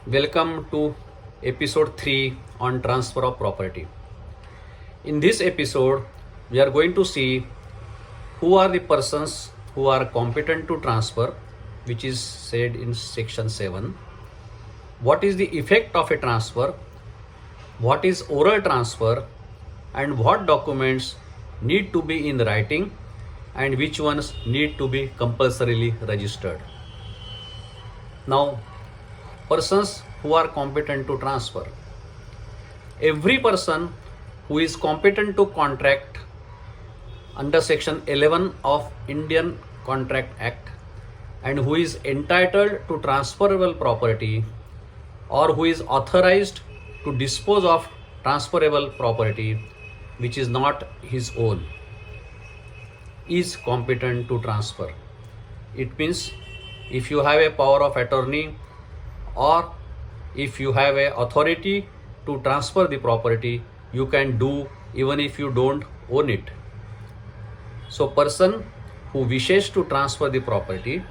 Welcome to episode 3 on transfer of property. In this episode, we are going to see who are the persons who are competent to transfer, which is said in section 7. What is the effect of a transfer? What is oral transfer? And what documents need to be in writing and which ones need to be compulsorily registered. Now, persons who are competent to transfer. Every person who is competent to contract under section 11 of Indian Contract Act and who is entitled to transferable property or who is authorized to dispose of transferable property which is not his own is competent to transfer. It means if you have a power of attorney or if you have a authority to transfer the property, you can do even if you don't own it. So person who wishes to transfer the property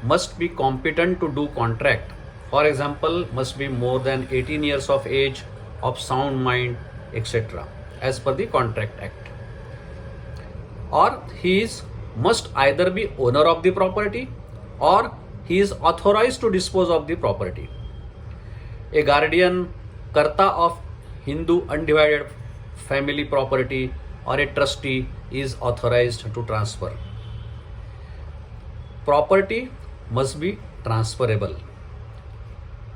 must be competent to do contract. For example, must be more than 18 years of age, of sound mind, etc. as per the Contract Act. Or must either be owner of the property or he is authorized to dispose of the property. A guardian, karta of Hindu undivided family property or a trustee is authorized to transfer. Property must be transferable.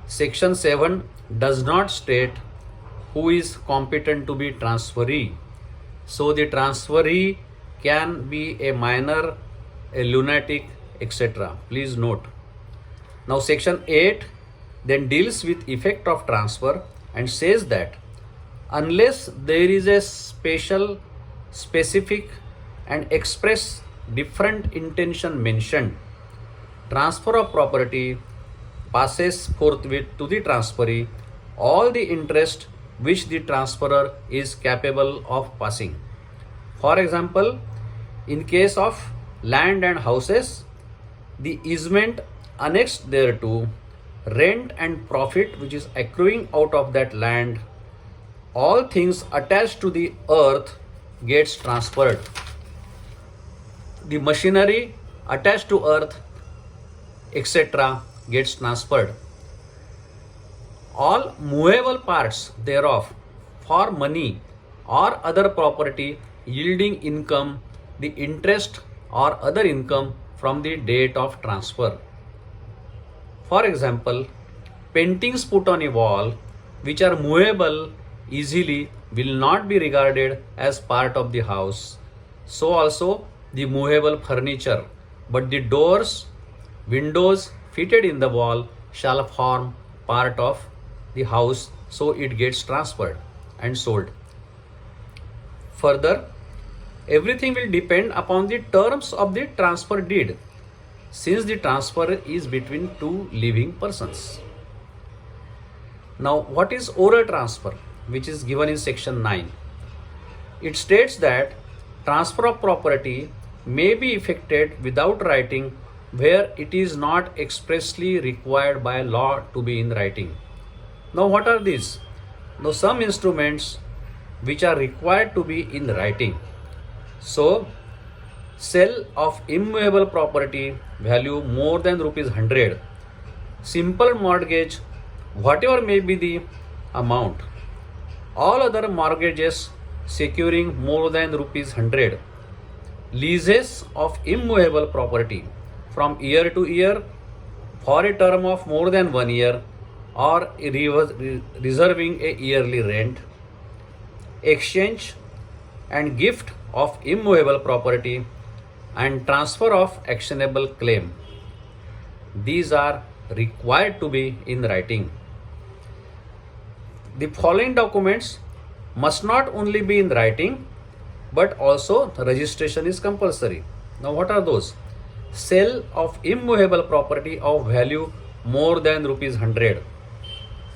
Section 7 does not state who is competent to be transferee. So the transferee can be a minor, a lunatic, etc. Please note. Now section 8 then deals with effect of transfer and says that unless there is a specific and express different intention mentioned, transfer of property passes forthwith to the transferee all the interest which the transferor is capable of passing. For example, in case of land and houses, the easement annexed thereto, rent and profit which is accruing out of that land, all things attached to the earth gets transferred. The machinery attached to earth, etc. gets transferred. All movable parts thereof for money or other property yielding income, the interest or other income from the date of transfer. For example, paintings put on a wall which are movable easily will not be regarded as part of the house. So also the movable furniture, but the doors, windows fitted in the wall shall form part of the house, so it gets transferred and sold. Further, everything will depend upon the terms of the transfer deed, since the transfer is between two living persons. Now, what is oral transfer, which is given in section 9? It states that transfer of property may be effected without writing where it is not expressly required by law to be in writing. Now, what are these? Now, some instruments which are required to be in writing. So, sale of immovable property value more than rupees 100, simple mortgage, whatever may be the amount, all other mortgages securing more than rupees 100, leases of immovable property from year to year for a term of more than 1 year or reserving a yearly rent, exchange and gift of immovable property and transfer of actionable claim. These are required to be in writing. The following documents must not only be in writing but also the registration is compulsory. Now, what are those? Sale of immovable property of value more than rupees 100.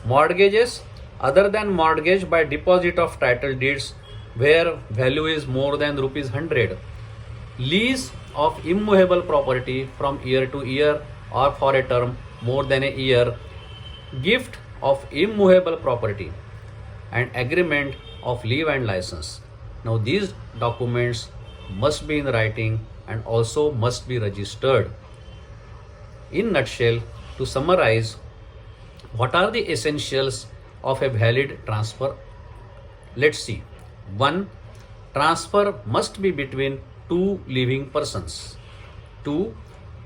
Mortgages other than mortgage by deposit of title deeds where value is more than rupees 100. Lease of immovable property from year to year or for a term more than a year. gift of immovable property, and agreement of leave and license. Now these documents must be in writing and also must be registered. In nutshell, to summarize, what are the essentials of a valid transfer? Let's see. 1. Transfer must be between two living persons. 2.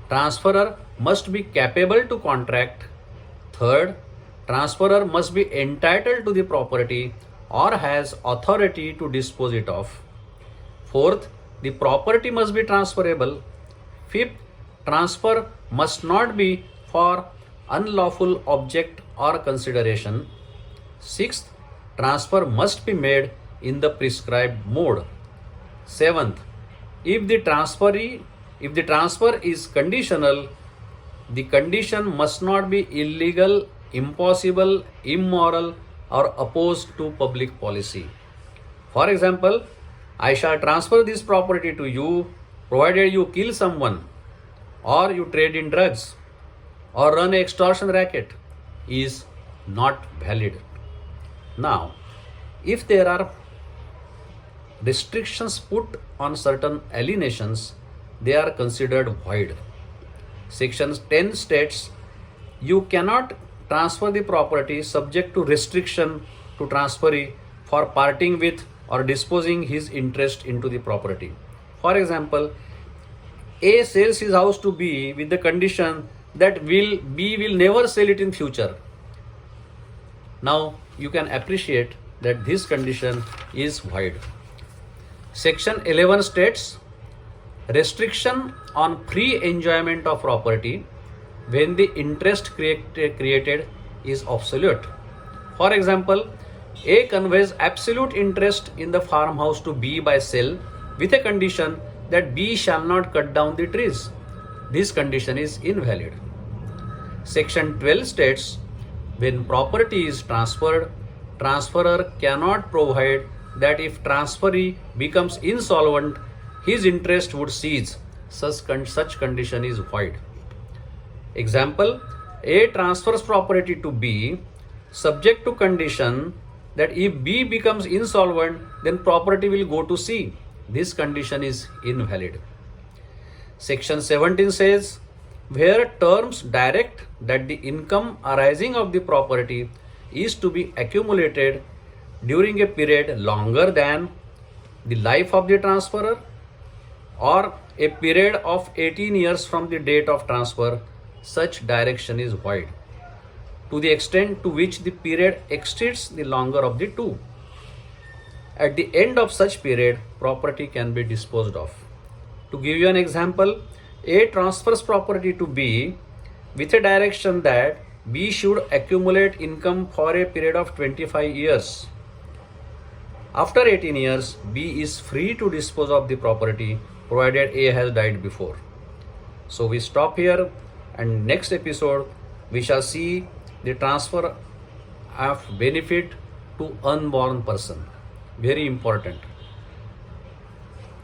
Transferor must be capable to contract. Third, transferor must be entitled to the property or has authority to dispose it of. Fourth, the property must be transferable. Fifth, transfer must not be for unlawful object or consideration. Sixth, transfer must be made in the prescribed mode. Seventh, if the transfer is conditional, the condition must not be illegal, impossible, immoral, or opposed to public policy. For example, I shall transfer this property to you provided you kill someone, or you trade in drugs, or run an extortion racket, is not valid. Now, if there are restrictions put on certain alienations, they are considered void. Section 10 states you cannot transfer the property subject to restriction to transferee for parting with or disposing his interest into the property. For example, A sells his house to B with the condition that B will never sell it in future. Now you can appreciate that this condition is void. Section 11 states restriction on free enjoyment of property when the interest created is absolute. For example, A conveys absolute interest in the farmhouse to B by sale with a condition that B shall not cut down the trees. This condition is invalid. Section 12 states when property is transferred, transferor cannot provide that if transferee becomes insolvent, his interest would cease. Such condition is void. Example, A transfers property to B subject to condition that if B becomes insolvent, then property will go to C. This condition is invalid. Section 17 says, where terms direct that the income arising of the property is to be accumulated during a period longer than the life of the transferor or a period of 18 years from the date of transfer, such direction is void to the extent to which the period exceeds the longer of the two. At the end of such period, property can be disposed of. To give you an example, A transfers property to B with a direction that B should accumulate income for a period of 25 years. After 18 years, B is free to dispose of the property provided A has died before. So we stop here, and next episode we shall see the transfer of benefit to unborn person. Very important.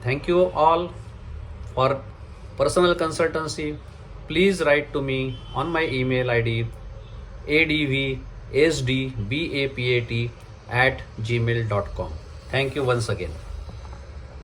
Thank you all. For personal consultancy, please write to me on my email ID advsdbapat@gmail.com. Thank you once again.